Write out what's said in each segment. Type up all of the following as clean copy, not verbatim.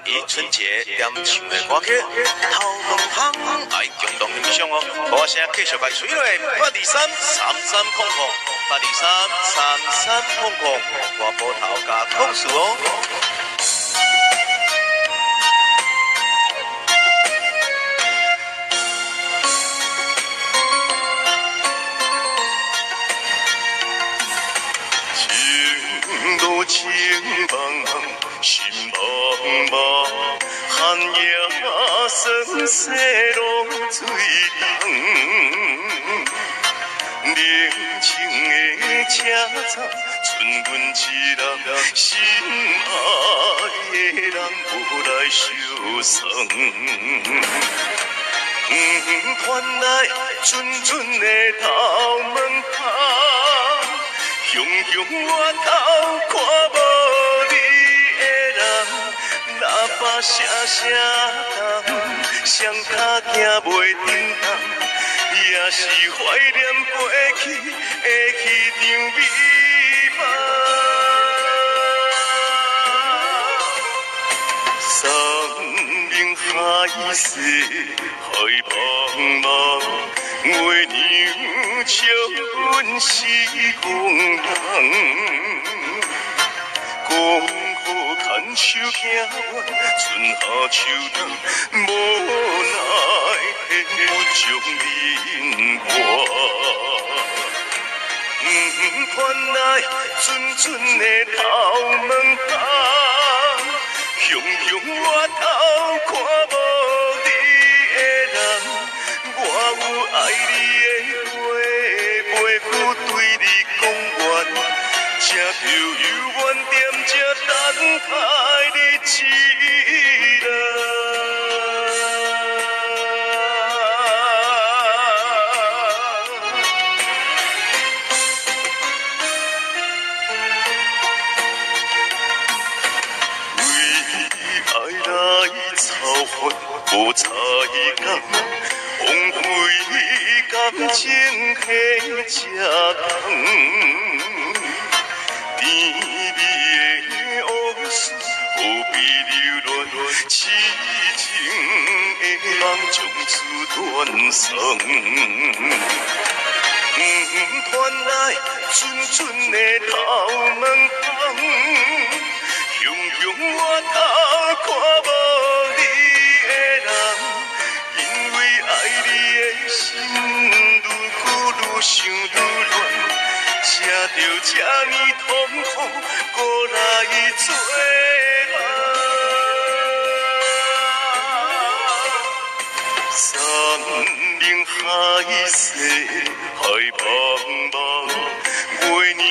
以春节点唱的歌曲，头两通爱共同欣赏哦。我声继续甲吹落8233300，8233300，我波头加控诉哦。情茫茫，心茫茫，寒夜霜雪露水重。冷清的车站，剩阮一人，心爱的人无来相送。传来阵阵的头门敲。雄雄我头看无你的人，喇叭声声重，双脚行袂振动，也是怀念过去的迄场美梦。山明海誓，海茫茫。月娘笑阮是憨人，讲好牵手行完春夏秋冬，无奈骗不将人歌。传来阵阵的头门敲，雄雄我头看无你的人。我有爱你的话，袂赴对你讲完，才着犹原踮这等待你一人。为爱来操烦，无彩感。枉费感情去吃空，甜蜜的往事何必留恋，痴情的梦从此断送。传来阵阵的头门风，雄雄我头看无你的人。爱你的心愈久愈想愈乱，才着这呢痛苦，搁来做梦。山明海誓，海茫茫，月娘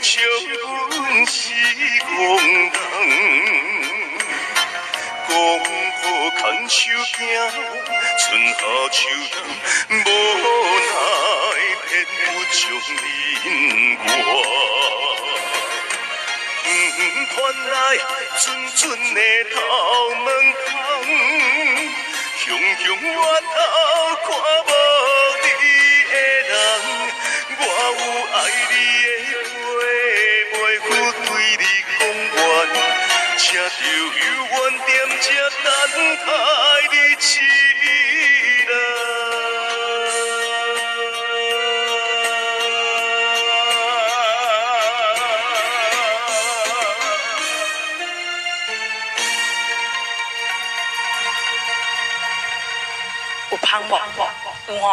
笑阮是憨人。讲好牵手行，春夏秋冬，无奈骗不将人歌。传来阵阵的头门敲，雄雄我头看无你的人，我有爱你的话，袂赴对你讲完。才着犹原踮这等待你一人。有香无？有吼。